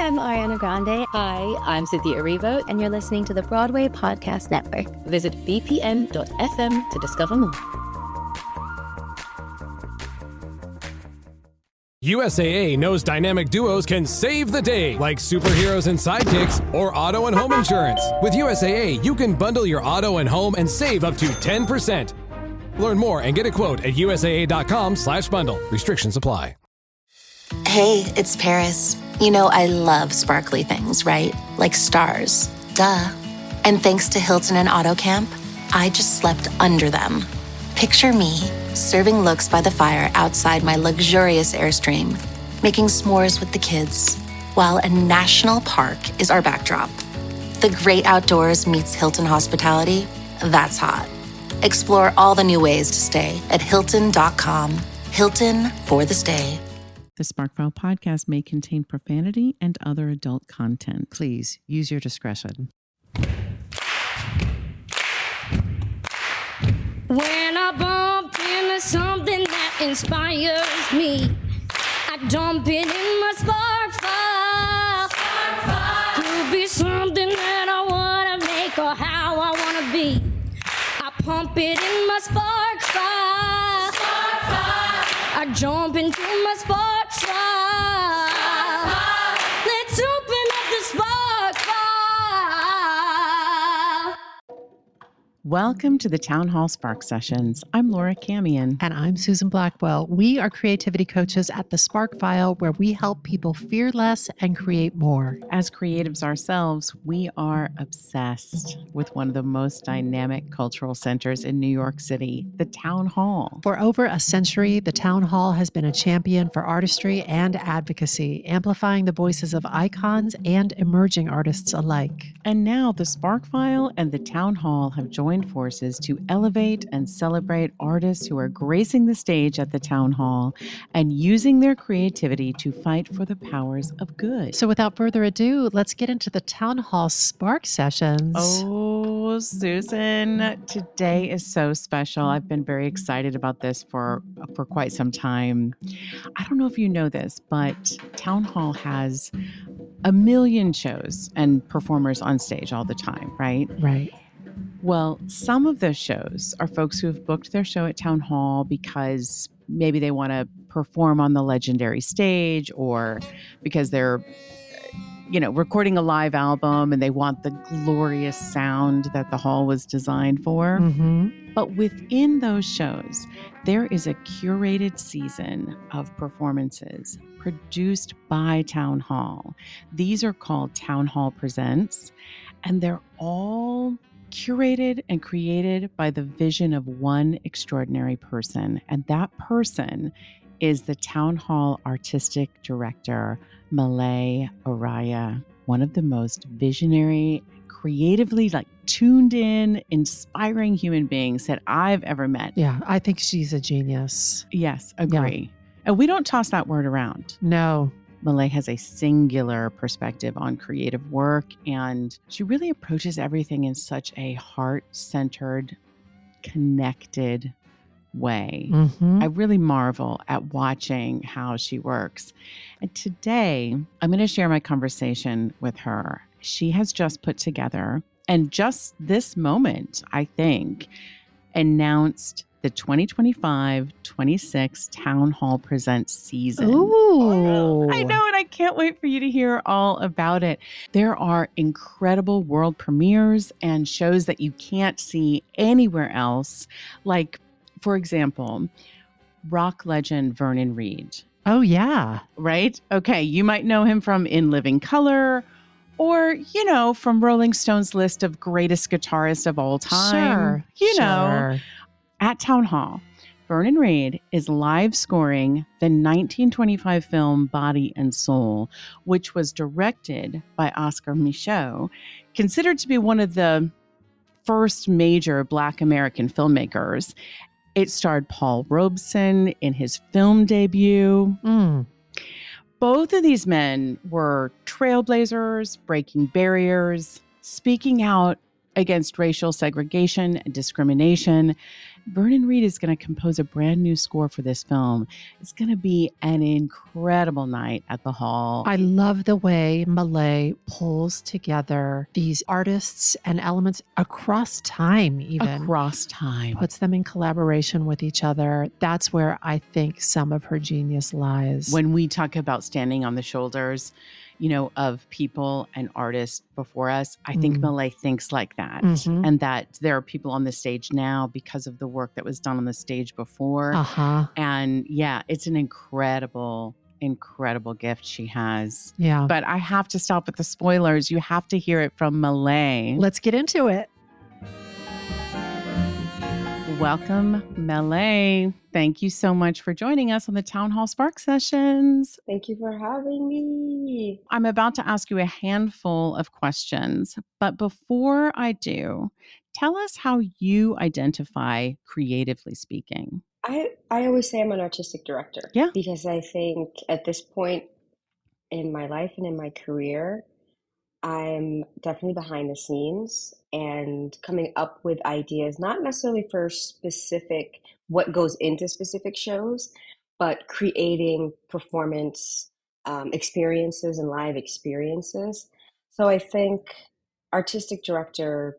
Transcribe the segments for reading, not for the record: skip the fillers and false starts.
I'm Ariana Grande. Hi, I'm Cynthia Erivo. And you're listening to the Broadway Podcast Network. Visit bpm.fm to discover more. USAA knows dynamic duos can save the day, like superheroes and sidekicks or auto and home insurance. With USAA, you can bundle your auto and home and save up to 10%. Learn more and get a quote at usaa.com/bundle. Restrictions apply. Hey, it's Paris. You know I love sparkly things, right? Like stars. Duh. And thanks to Hilton and AutoCamp, I just slept under them. Picture me, serving looks by the fire outside my luxurious Airstream, making s'mores with the kids, while a national park is our backdrop. The great outdoors meets Hilton hospitality. That's hot. Explore all the new ways to stay at Hilton.com. Hilton for the stay. The SparkFile podcast may contain profanity and other adult content. Please use your discretion. When I bump into something that inspires me, I dump it in my spark file. Could be something that I want to make or how I want to be. I pump it in my spark file. I jump into my spark file. Let's open up the spark file. Welcome to the Town Hall Spark Sessions. I'm Laura Camion. And I'm Susan Blackwell. We are creativity coaches at the Spark File, where we help people fear less and create more. As creatives ourselves, we are obsessed with one of the most dynamic cultural centers in New York City, the Town Hall. For over a century, the Town Hall has been a champion for artistry and advocacy, amplifying the voices of icons and emerging artists alike. And now the Spark File and the Town Hall have joined forces to elevate and celebrate artists who are gracing the stage at the Town Hall and using their creativity to fight for the powers of good. So without further ado, let's get into the Town Hall Spark Sessions. Oh, Susan, today is so special. I've been very excited about this for quite some time. I don't know if you know this, but Town Hall has a million shows and performers on stage all the time, right? Right. Well, some of those shows are folks who have booked their show at Town Hall because maybe they want to perform on the legendary stage, or because they're, recording a live album and they want the glorious sound that the hall was designed for. Mm-hmm. But within those shows, there is a curated season of performances produced by Town Hall. These are called Town Hall Presents, and they're all curated and created by the vision of one extraordinary person. And that person is the Town Hall artistic director, Melay Araya, one of the most visionary, creatively tuned in, inspiring human beings that I've ever met. Yeah, I think she's a genius. Yes, agree. Yeah. And we don't toss that word around. No. Melay has a singular perspective on creative work, and she really approaches everything in such a heart-centered, connected way. Mm-hmm. I really marvel at watching how she works. And today, I'm going to share my conversation with her. She has just put together, and just this moment, I think, announced the 2025-26 Town Hall Presents season. Ooh. I know, and I can't wait for you to hear all about it. There are incredible world premieres and shows that you can't see anywhere else. Like, for example, rock legend Vernon Reid. Oh, yeah. Right? Okay, you might know him from In Living Color, or, from Rolling Stone's list of greatest guitarists of all time. Sure. At Town Hall, Vernon Reid is live scoring the 1925 film Body and Soul, which was directed by Oscar Micheaux, considered to be one of the first major Black American filmmakers. It starred Paul Robeson in his film debut. Both of these men were trailblazers, breaking barriers, speaking out against racial segregation and discrimination. Vernon Reid is going to compose a brand new score for this film. It's going to be an incredible night at the Hall. I love the way Melay pulls together these artists and elements across time, even. Across time. Puts them in collaboration with each other. That's where I think some of her genius lies. When we talk about standing on the shoulders, of people and artists before us, I think Melay thinks like that. Mm-hmm. And that there are people on the stage now because of the work that was done on the stage before. Uh-huh. And yeah, it's an incredible gift she has. Yeah. But I have to stop with the spoilers. You have to hear it from Melay. Let's get into it. Welcome, Melay. Thank you so much for joining us on the Town Hall Spark Sessions. Thank you for having me. I'm about to ask you a handful of questions, but before I do, tell us how you identify creatively speaking. I always say I'm an artistic director. Yeah. Because I think at this point in my life and in my career, I'm definitely behind the scenes and coming up with ideas, not necessarily for specific, what goes into specific shows, but creating performance experiences and live experiences. So I think artistic director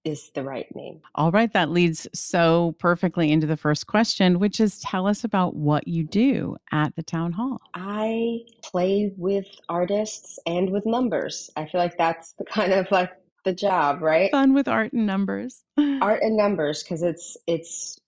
is the right name. All right, that leads so perfectly into the first question, which is tell us about what you do at the Town Hall. I play with artists and with numbers. I feel like that's the kind of like the job, right? Fun with art and numbers. Art and numbers, because it's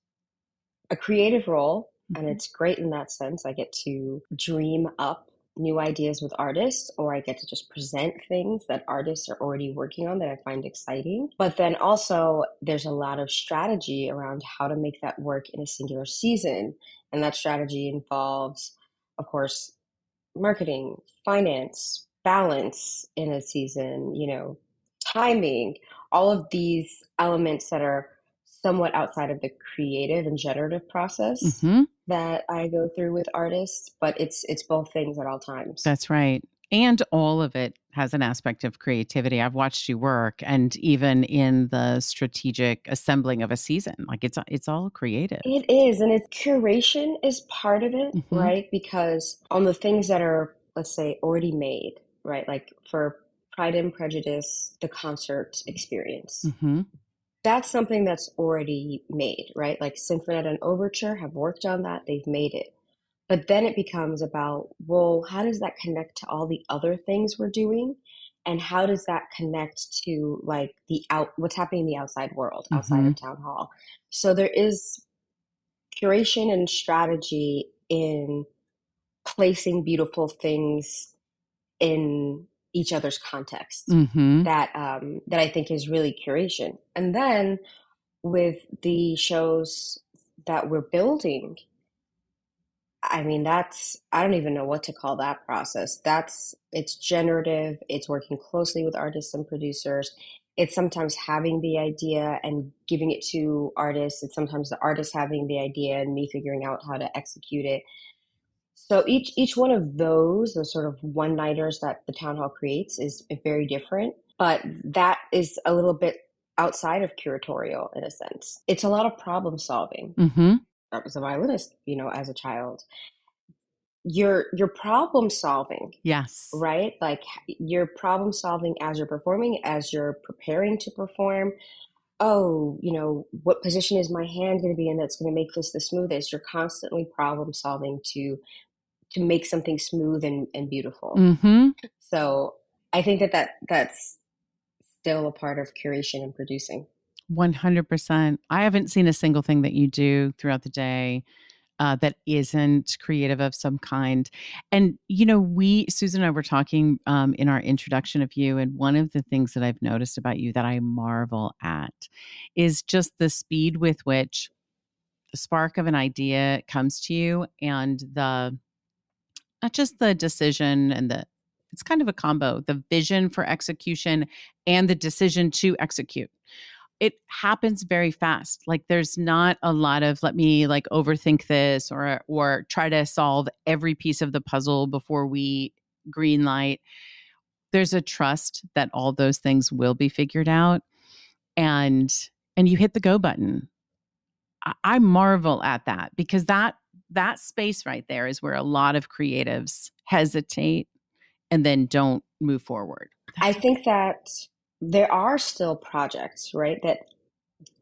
a creative role, and it's great in that sense. I get to dream up new ideas with artists, or I get to just present things that artists are already working on that I find exciting. But then also there's a lot of strategy around how to make that work in a singular season. And that strategy involves, of course, marketing, finance, balance in a season, timing, all of these elements that are somewhat outside of the creative and generative process that I go through with artists, but it's both things at all times. That's right. And all of it has an aspect of creativity. I've watched you work, and even in the strategic assembling of a season, like it's all creative. It is, and curation is part of it, right? Because on the things that are, let's say, already made, right? Like for Pride and Prejudice, the concert experience. That's something that's already made, right? Like Sinfonetta and Overture have worked on that. They've made it. But then it becomes about, well, how does that connect to all the other things we're doing? And how does that connect to like what's happening in the outside world, outside of Town Hall? So there is curation and strategy in placing beautiful things in each other's context that I think is really curation. And then with the shows that we're building, I mean, I don't even know what to call that process. It's generative. It's working closely with artists and producers. It's sometimes having the idea and giving it to artists. It's sometimes the artist having the idea and me figuring out how to execute it. So each one of those sort of one-nighters that the Town Hall creates is very different, but that is a little bit outside of curatorial in a sense. It's a lot of problem solving. I was a violinist, as a child. You're problem solving. Yes. Right? Like you're problem solving as you're performing, as you're preparing to perform. Oh, what position is my hand going to be in that's going to make this the smoothest? You're constantly problem solving to make something smooth and beautiful. So I think that's still a part of curation and producing. 100%. I haven't seen a single thing that you do throughout the day that isn't creative of some kind. And, Susan and I were talking in our introduction of you, and one of the things that I've noticed about you that I marvel at is just the speed with which the spark of an idea comes to you, and not just the decision and it's kind of a combo, the vision for execution and the decision to execute. It happens very fast. Like there's not a lot of let me like overthink this or try to solve every piece of the puzzle before we green light. There's a trust that all those things will be figured out, and you hit the go button. I marvel at that, because that space right there is where a lot of creatives hesitate and then don't move forward. I think that there are still projects, right, that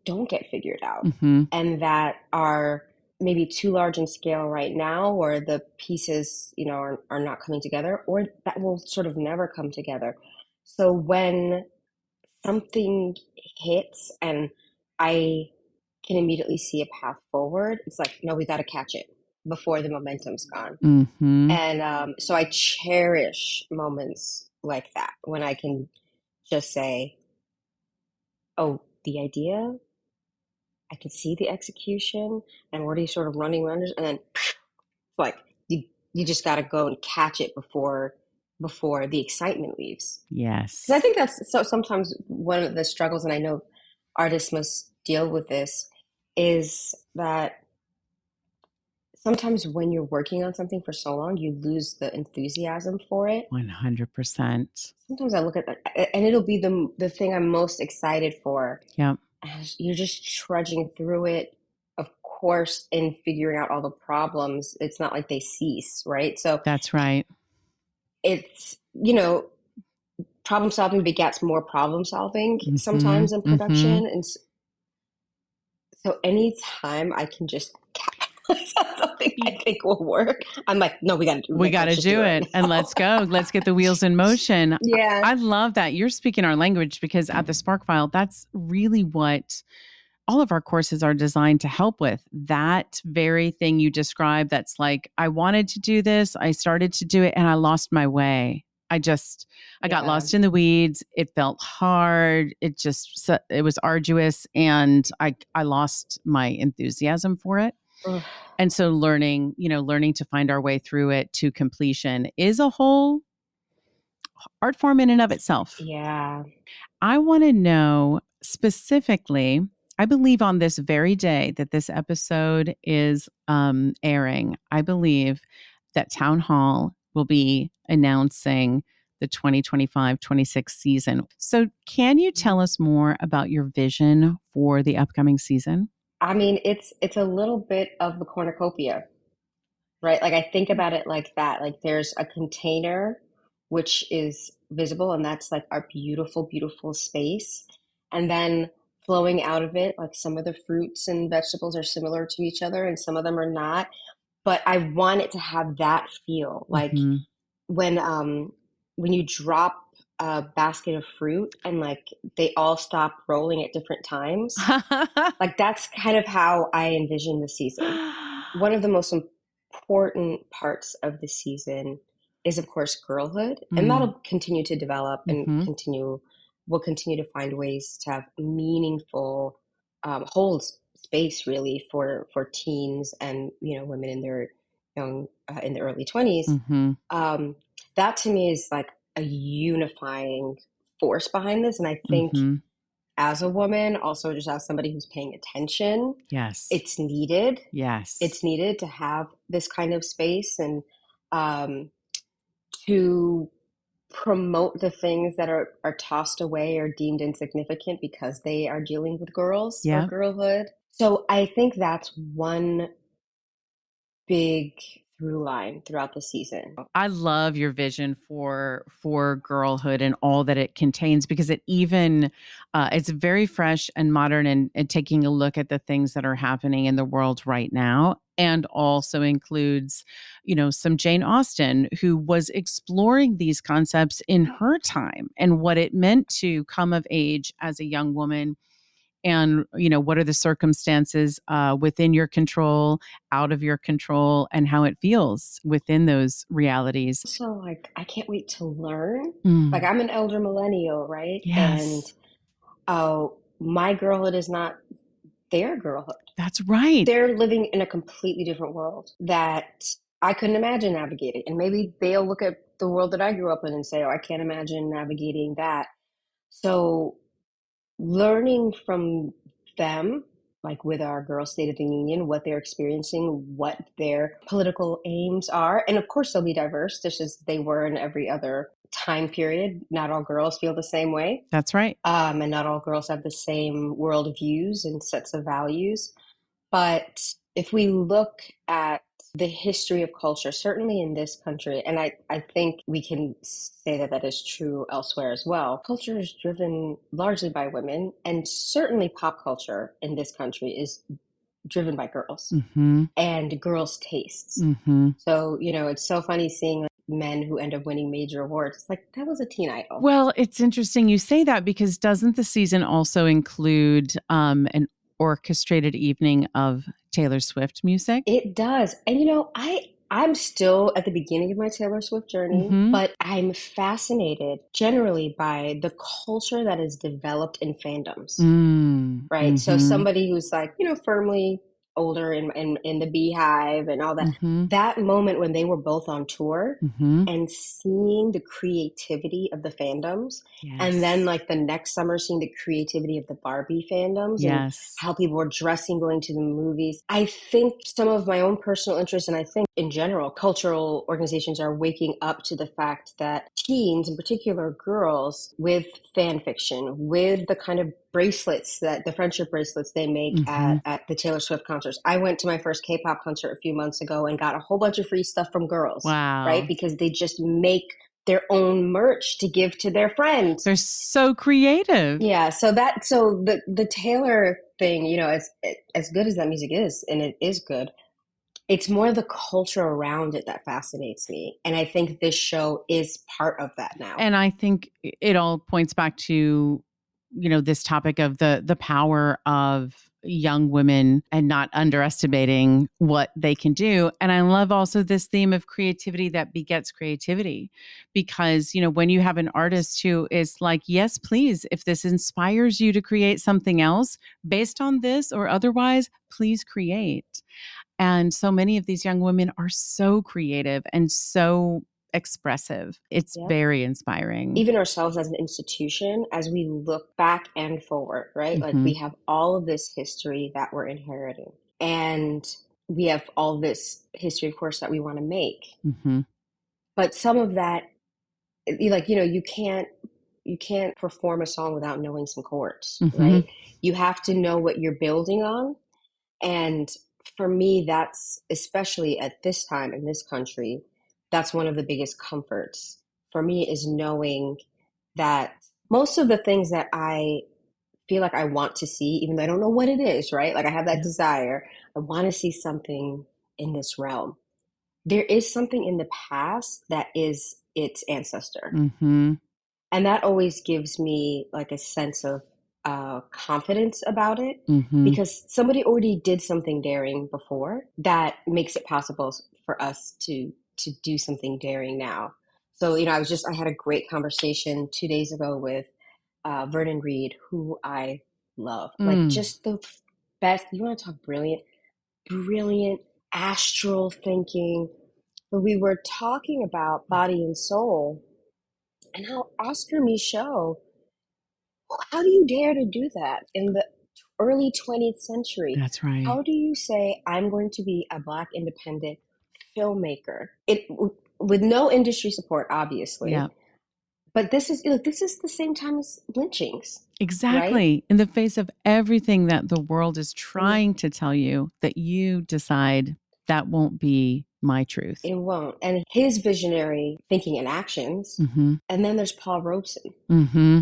don't get figured out and that are maybe too large in scale right now, or the pieces, are not coming together, or that will sort of never come together. So when something hits and I can immediately see a path forward, it's like, no, we got to catch it before the momentum's gone. And so I cherish moments like that when I can just say, oh, the idea, I can see the execution, and we're already sort of running around, and then like you just got to go and catch it before the excitement leaves. Yes. Because I think that's so sometimes one of the struggles, and I know artists must deal with this, is that sometimes when you're working on something for so long, you lose the enthusiasm for it. 100%. Sometimes I look at that, and it'll be the thing I'm most excited for. Yeah. You're just trudging through it, of course, and figuring out all the problems. It's not like they cease, right? So that's right. It's, problem solving begets more problem solving sometimes in production. And so anytime I can just something I think will work, I'm like, no, we got to do it. And let's go. Let's get the wheels in motion. Yeah. I love that. You're speaking our language, because at the Spark File, that's really what all of our courses are designed to help with. That very thing you described, that's like, I wanted to do this, I started to do it, and I lost my way. I got lost in the weeds. It felt hard. It was arduous, and I lost my enthusiasm for it. Ugh. And so learning to find our way through it to completion is a whole art form in and of itself. Yeah. I want to know specifically, I believe on this very day that this episode is airing, I believe that Town Hall will be announcing the 2025-26 season. So can you tell us more about your vision for the upcoming season? I mean, it's a little bit of the cornucopia, right? Like, I think about it like that. Like, there's a container which is visible, and that's like our beautiful, beautiful space. And then flowing out of it, like, some of the fruits and vegetables are similar to each other and some of them are not. But I want it to have that feel. Like when you drop a basket of fruit and like they all stop rolling at different times, like that's kind of how I envision the season. One of the most important parts of the season is, of course, girlhood, and that'll continue to develop and we'll continue to find ways to have meaningful hold space really for teens and women in their in the early 20s. That to me is like a unifying force behind this, and I think as a woman, also just as somebody who's paying attention, yes, it's needed. Yes, it's needed to have this kind of space and to promote the things that are tossed away or deemed insignificant because they are dealing with girls or girlhood. So I think that's one big through line throughout the season. I love your vision for girlhood and all that it contains, because it even it's very fresh and modern and taking a look at the things that are happening in the world right now, and also includes some Jane Austen, who was exploring these concepts in her time and what it meant to come of age as a young woman. And, what are the circumstances within your control, out of your control, and how it feels within those realities. So, like, I can't wait to learn. Like, I'm an elder millennial, right? Yes. And my girlhood is not their girlhood. That's right. They're living in a completely different world that I couldn't imagine navigating. And maybe they'll look at the world that I grew up in and say, oh, I can't imagine navigating that. So learning from them, like with our Girl State of the Union, what they're experiencing, what their political aims are. And of course, they'll be diverse, just as they were in every other time period. Not all girls feel the same way. That's right. And not all girls have the same worldviews and sets of values. But if we look at the history of culture, certainly in this country, and I think we can say that that is true elsewhere as well, culture is driven largely by women, and certainly pop culture in this country is driven by girls and girls' tastes. So, it's so funny seeing like, men who end up winning major awards. It's like, that was a teen idol. Well, it's interesting you say that because doesn't the season also include an orchestrated evening of Taylor Swift music? It does. And I'm still at the beginning of my Taylor Swift journey, but I'm fascinated generally by the culture that is developed in fandoms, right? So somebody who's like, firmly older in the Beehive and all that, that moment when they were both on tour and seeing the creativity of the fandoms, and then like the next summer seeing the creativity of the Barbie fandoms and how people were dressing going to the movies. I think some of my own personal interests, and I think in general, cultural organizations are waking up to the fact that teens, in particular girls, with fan fiction, with the kind of bracelets, that the friendship bracelets they make at the Taylor Swift concerts. I went to my first K-pop concert a few months ago and got a whole bunch of free stuff from girls. Wow. Right? Because they just make their own merch to give to their friends. They're so creative. Yeah. So the Taylor thing, as good as that music is, and it is good, it's more the culture around it that fascinates me. And I think this show is part of that now. And I think it all points back to, this topic of the power of young women and not underestimating what they can do. And I love also this theme of creativity that begets creativity, because, when you have an artist who is like, yes, please, if this inspires you to create something else based on this or otherwise, please create. And so many of these young women are so creative and so expressive. It's very inspiring. Even ourselves as an institution, as we look back and forward, right? Like we have all of this history that we're inheriting. And we have all this history, of course, that we want to make. But some of that, you can't perform a song without knowing some chords, right? You have to know what you're building on. And for me, that's, especially at this time in this country, that's one of the biggest comforts for me, is knowing that most of the things that I feel like I want to see, even though I don't know what it is, right? Like I have that desire, I want to see something in this realm. There is something in the past that is its ancestor. And that always gives me like a sense of confidence about it, because somebody already did something daring before that makes it possible for us to do something daring now. So, I had a great conversation 2 days ago with Vernon Reid, who I love, like just the best. You want to talk brilliant astral thinking. But we were talking about body and soul and how Oscar Micheaux, how do you dare to do that in the early 20th century? That's right. How do you say, I'm going to be a Black independent filmmaker? With no industry support, obviously. Yeah. But this is the same time as lynchings. Exactly. Right? In the face of everything that the world is trying to tell you, that you decide that won't be my truth. It won't. And his visionary thinking and actions. And then there's Paul Robeson,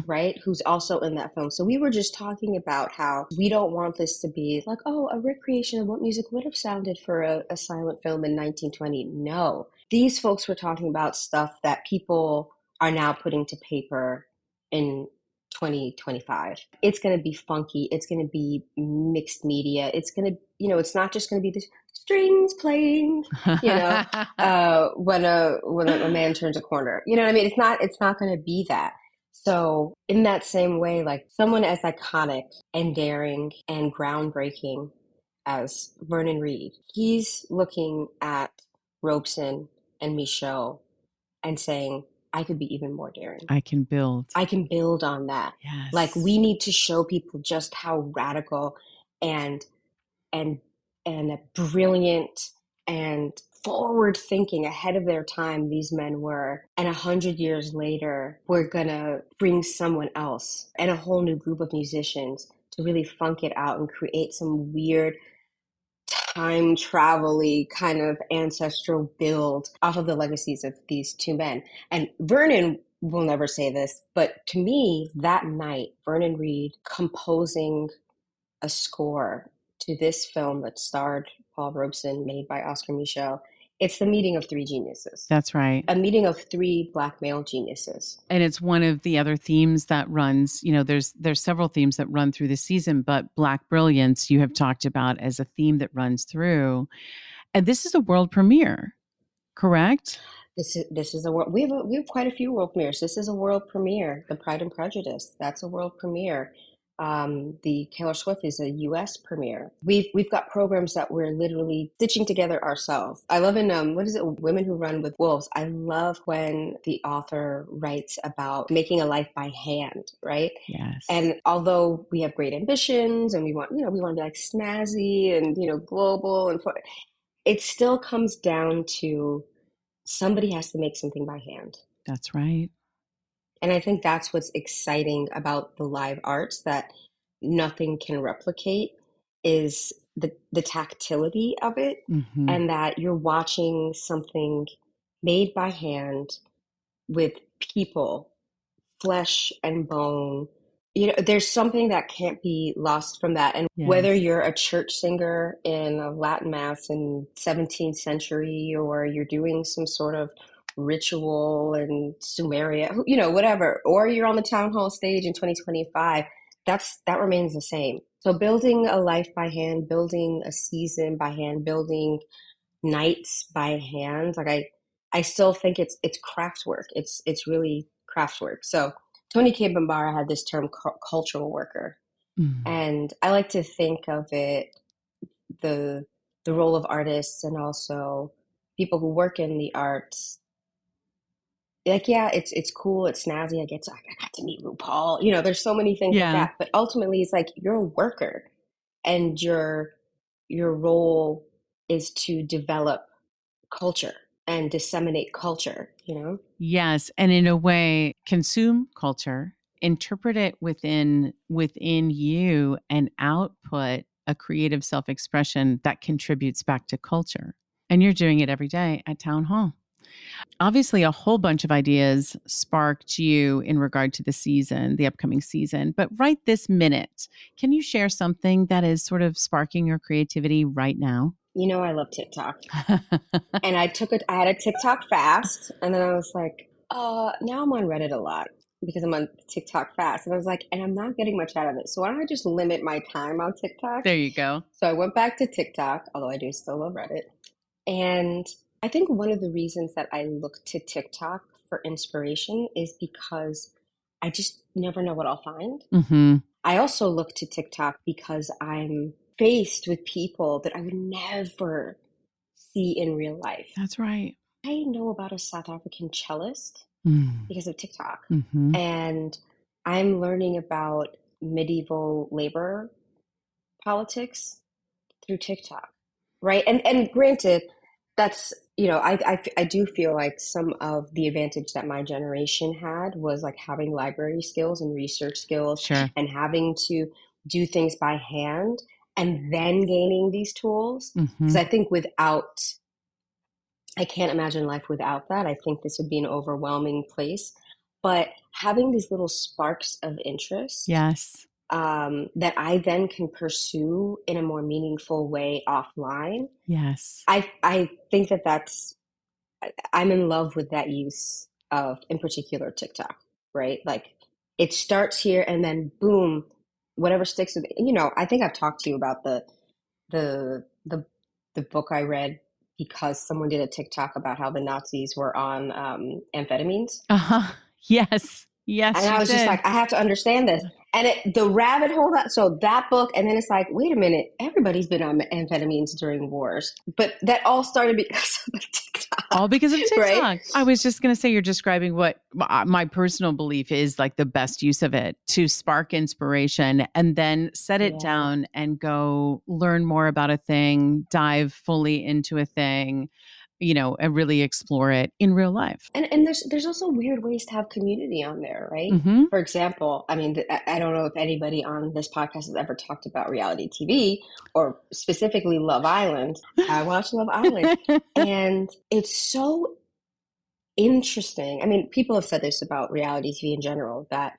right? Who's also in that film. So we were just talking about how we don't want this to be like, a recreation of what music would have sounded for a silent film in 1920. No. These folks were talking about stuff that people are now putting to paper in 2025. It's going to be funky. It's going to be mixed media. It's going to, it's not just going to be the strings playing, when a man turns a corner. You know what I mean? It's not going to be that. So in that same way, like someone as iconic and daring and groundbreaking as Vernon Reid, he's looking at Robeson and Micheaux and saying, I could be even more daring. I can build on that. Yes. Like we need to show people just how radical and brilliant and forward thinking, ahead of their time these men were. And 100 years later, we're gonna bring someone else and a whole new group of musicians to really funk it out and create some weird time travel-y kind of ancestral build off of the legacies of these two men. And Vernon will never say this, but to me, that night, Vernon Reid composing a score to this film that starred Paul Robeson, made by Oscar Micheaux, it's the meeting of three geniuses. That's right. A meeting of three Black male geniuses. And it's one of the other themes that runs, there's several themes that run through the season, but Black brilliance you have talked about as a theme that runs through. And this is a world premiere, correct? This is a world. We have quite a few world premieres. This is a world premiere. The Pride and Prejudice, that's a world premiere. The Taylor Swift is a U.S. premiere. We've got programs that we're literally stitching together ourselves. I love in Women Who Run with Wolves. I love when the author writes about making a life by hand, right? Yes. And although we have great ambitions and we want to be like snazzy and global and it still comes down to somebody has to make something by hand. That's right. And I think that's what's exciting about the live arts that nothing can replicate is the tactility of it, and that you're watching something made by hand with people, flesh and bone. There's something that can't be lost from that. And whether you're a church singer in a Latin mass in 17th century, or you're doing some sort of ritual in Sumeria, whatever, or you're on the town hall stage in 2025, that remains the same. So building a life by hand, building a season by hand, building nights by hand, like I still think it's craft work. It's really craft work. So Tony K. Bambara had this term cultural worker. And I like to think of it, the role of artists and also people who work in the arts. Like, yeah, it's cool, it's snazzy. I got to meet RuPaul. There's so many things like that. But ultimately, it's like you're a worker, and your role is to develop culture and disseminate culture. Yes, and in a way, consume culture, interpret it within you, and output a creative self-expression that contributes back to culture. And you're doing it every day at Town Hall. Obviously, a whole bunch of ideas sparked you in regard to the upcoming season. But right this minute, can you share something that is sort of sparking your creativity right now? I love TikTok. And I had a TikTok fast. And then I was like, now I'm on Reddit a lot because I'm on TikTok fast. And I was like, and I'm not getting much out of it. So why don't I just limit my time on TikTok? There you go. So I went back to TikTok, although I do still love Reddit. And I think one of the reasons that I look to TikTok for inspiration is because I just never know what I'll find. I also look to TikTok because I'm faced with people that I would never see in real life. That's right. I know about a South African cellist because of TikTok. And I'm learning about medieval labor politics through TikTok, right? And granted, that's, I do feel like some of the advantage that my generation had was like having library skills and research skills and having to do things by hand and then gaining these tools. Because I think I can't imagine life without that. I think this would be an overwhelming place. But having these little sparks of interest that I then can pursue in a more meaningful way offline. I think I'm in love with that use of, in particular, TikTok, right? Like it starts here and then boom, whatever sticks with it. I think I've talked to you about the book I read because someone did a TikTok about how the Nazis were on amphetamines. Yes. And I was just like, I have to understand this. And the rabbit hole, so that book, and then it's like, wait a minute, everybody's been on amphetamines during wars. But that all started because of TikTok. All because of TikTok. Right? I was just going to say, you're describing what my personal belief is like the best use of it to spark inspiration and then set it down and go learn more about a thing, dive fully into a thing. and really explore it in real life. And there's also weird ways to have community on there, right? Mm-hmm. For example, I mean, I don't know if anybody on this podcast has ever talked about reality TV or specifically Love Island. I watch Love Island, and it's so interesting. I mean, people have said this about reality TV in general, that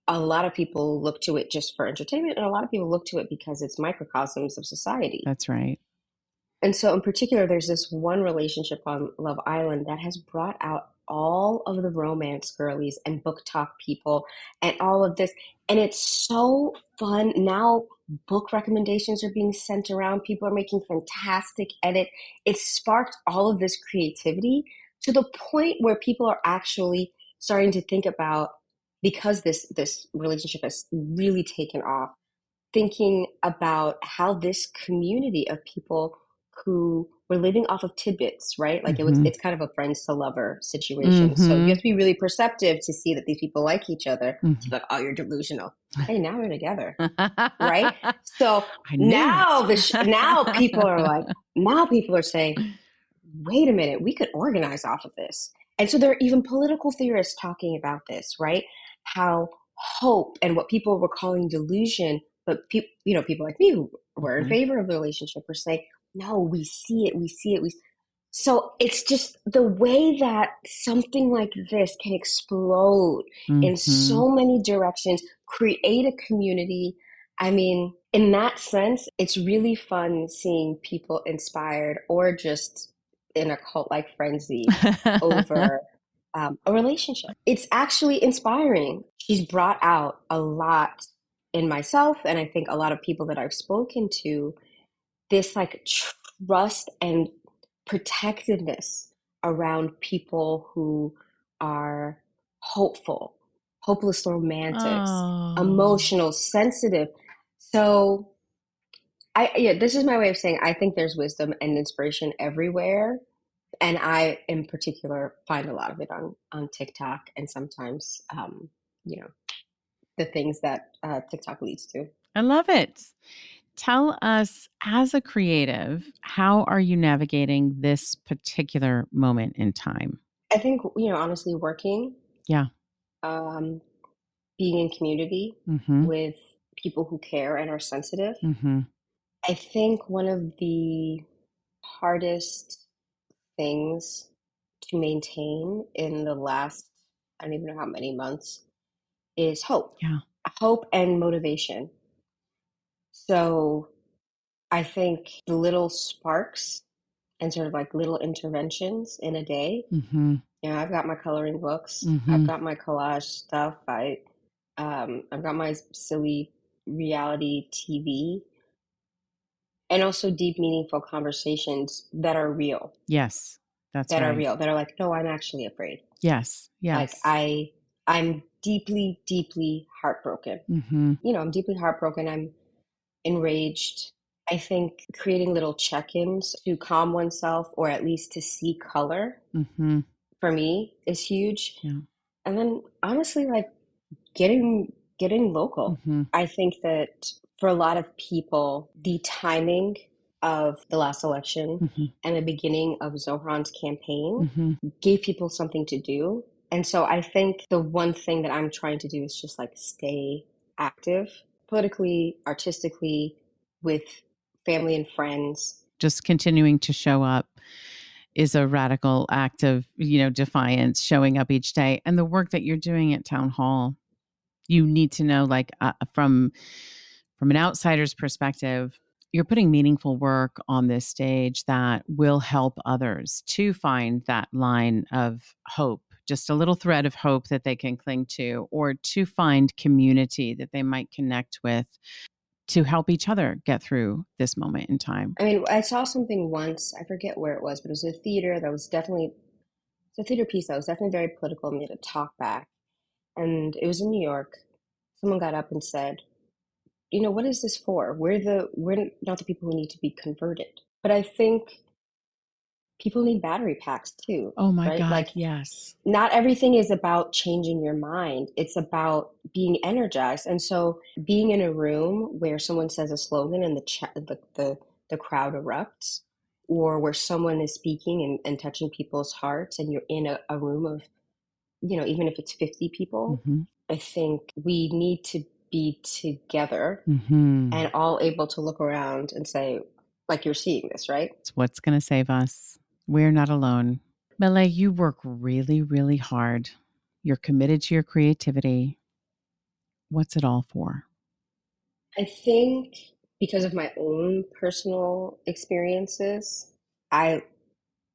a lot of people look to it just for entertainment, and a lot of people look to it because it's microcosms of society. That's right. And so in particular, there's this one relationship on Love Island that has brought out all of the romance girlies and book talk people and all of this. And it's so fun. Now book recommendations are being sent around. People are making fantastic edits. It's sparked all of this creativity to the point where people are actually starting to think about, because this relationship has really taken off, thinking about how this community of people who were living off of tidbits, right? Like it's kind of a friends to lover situation. So you have to be really perceptive to see that these people like each other. To be like, oh, you're delusional. Hey, now we're together, right? So now people are saying, wait a minute, we could organize off of this. And so there are even political theorists talking about this, right? How hope and what people were calling delusion, but people like me who were in favor of the relationship were saying, no, we see it. So it's just the way that something like this can explode in so many directions, create a community. I mean, in that sense, it's really fun seeing people inspired or just in a cult-like frenzy over a relationship. It's actually inspiring. She's brought out a lot in myself, and I think a lot of people that I've spoken to, this like trust and protectiveness around people who are hopeful, hopeless romantics, emotional, sensitive. So this is my way of saying I think there's wisdom and inspiration everywhere. And I, in particular, find a lot of it on TikTok and sometimes, the things that TikTok leads to. I love it. Tell us, as a creative, how are you navigating this particular moment in time? I think, honestly, working. Yeah. Being in community with people who care and are sensitive. I think one of the hardest things to maintain in the last, I don't even know how many months, is hope. Yeah. Hope and motivation. So I think the little sparks and sort of like little interventions in a day. I've got my coloring books. I've got my collage stuff. I've got my silly reality TV, and also deep, meaningful conversations that are real. Yes, that are real. That are like, no, I'm actually afraid. Yes. Like I'm deeply, deeply heartbroken. I'm deeply heartbroken. I'm enraged. I think creating little check-ins to calm oneself, or at least to see color, for me is huge. Yeah. And then honestly, like getting local. I think that for a lot of people, the timing of the last election and the beginning of Zohran's campaign gave people something to do. And so I think the one thing that I'm trying to do is just like stay active politically, artistically, with family and friends. Just continuing to show up is a radical act of, defiance, showing up each day. And the work that you're doing at Town Hall, you need to know, like, from an outsider's perspective, you're putting meaningful work on this stage that will help others to find that line of hope, just a little thread of hope that they can cling to, or to find community that they might connect with to help each other get through this moment in time. I mean, I saw something once, I forget where it was, but it was a theater that was definitely, it's a theater piece that was definitely very political and made a talk back. And it was in New York. Someone got up and said, what is this for? We're not the people who need to be converted. But I think people need battery packs too. Oh my right? God, like, yes. Not everything is about changing your mind. It's about being energized. And so being in a room where someone says a slogan and the crowd erupts, or where someone is speaking and touching people's hearts, and you're in a room of, even if it's 50 people, I think we need to be together and all able to look around and say, like, you're seeing this, right? It's what's going to save us. We're not alone. Melay, you work really, really hard. You're committed to your creativity. What's it all for? I think because of my own personal experiences, and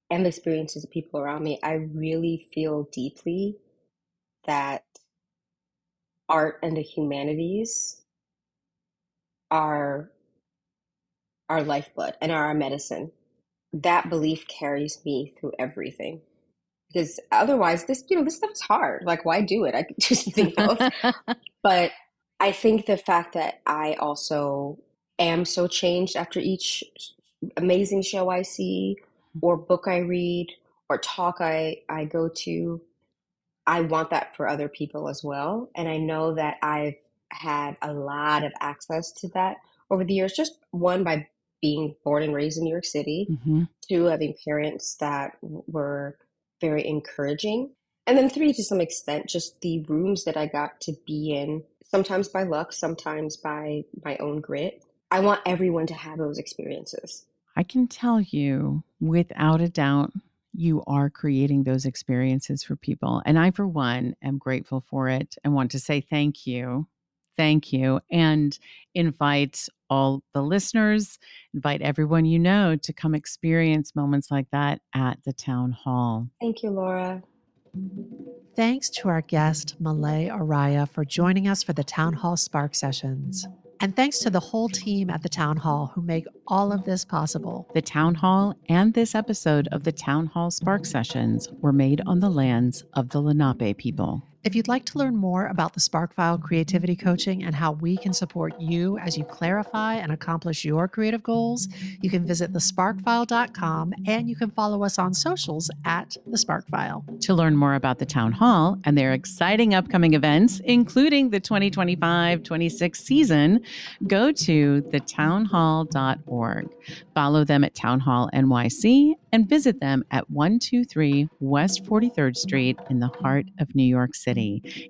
the experiences of people around me, I really feel deeply that art and the humanities are our lifeblood and are our medicine. That belief carries me through everything. Because otherwise, this stuff is hard. Like, why do it? I could do something else. But I think the fact that I also am so changed after each amazing show I see, or book I read, or talk I go to, I want that for other people as well. And I know that I've had a lot of access to that over the years. Just one, by being born and raised in New York City, two, having parents that were very encouraging. And then three, to some extent, just the rooms that I got to be in, sometimes by luck, sometimes by my own grit. I want everyone to have those experiences. I can tell you without a doubt, you are creating those experiences for people. And I, for one, am grateful for it and want to say thank you. Thank you. And invite all the listeners, invite everyone you know to come experience moments like that at the town hall. Thank you, Laura. Thanks to our guest, Melay Araya, for joining us for the Town Hall Spark Sessions. And thanks to the whole team at the Town Hall who make all of this possible. The Town Hall and this episode of the Town Hall Spark Sessions were made on the lands of the Lenape people. If you'd like to learn more about the SparkFile Creativity Coaching and how we can support you as you clarify and accomplish your creative goals, you can visit thesparkfile.com, and you can follow us on socials at The Sparkfile. To learn more about the Town Hall and their exciting upcoming events, including the 2025-26 season, go to thetownhall.org. Follow them at Town Hall NYC and visit them at 123 West 43rd Street in the heart of New York City.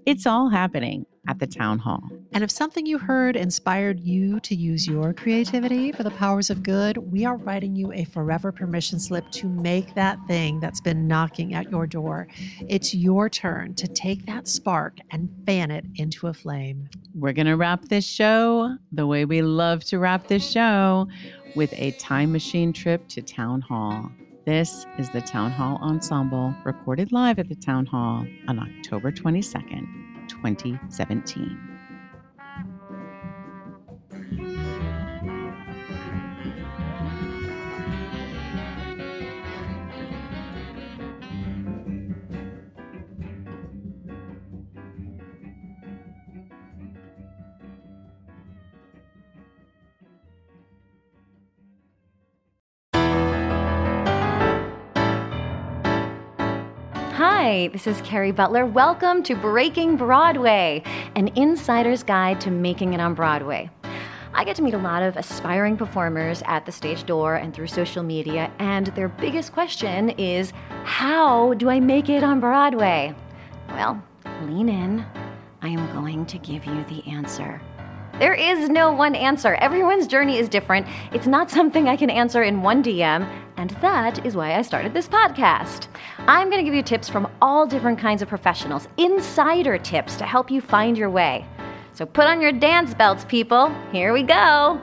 It's all happening at the Town Hall. And if something you heard inspired you to use your creativity for the powers of good, we are writing you a forever permission slip to make that thing that's been knocking at your door. It's your turn to take that spark and fan it into a flame. We're going to wrap this show the way we love to wrap this show, with a time machine trip to Town Hall. This is the Town Hall Ensemble, recorded live at the Town Hall on October 22nd, 2017. Hi, this is Carrie Butler. Welcome to Breaking Broadway, an insider's guide to making it on Broadway. I get to meet a lot of aspiring performers at the stage door and through social media, and their biggest question is, how do I make it on Broadway? Well, lean in. I am going to give you the answer. There is no one answer. Everyone's journey is different. It's not something I can answer in one DM, and that is why I started this podcast. I'm going to give you tips from all different kinds of professionals, insider tips to help you find your way. So put on your dance belts, people. Here we go.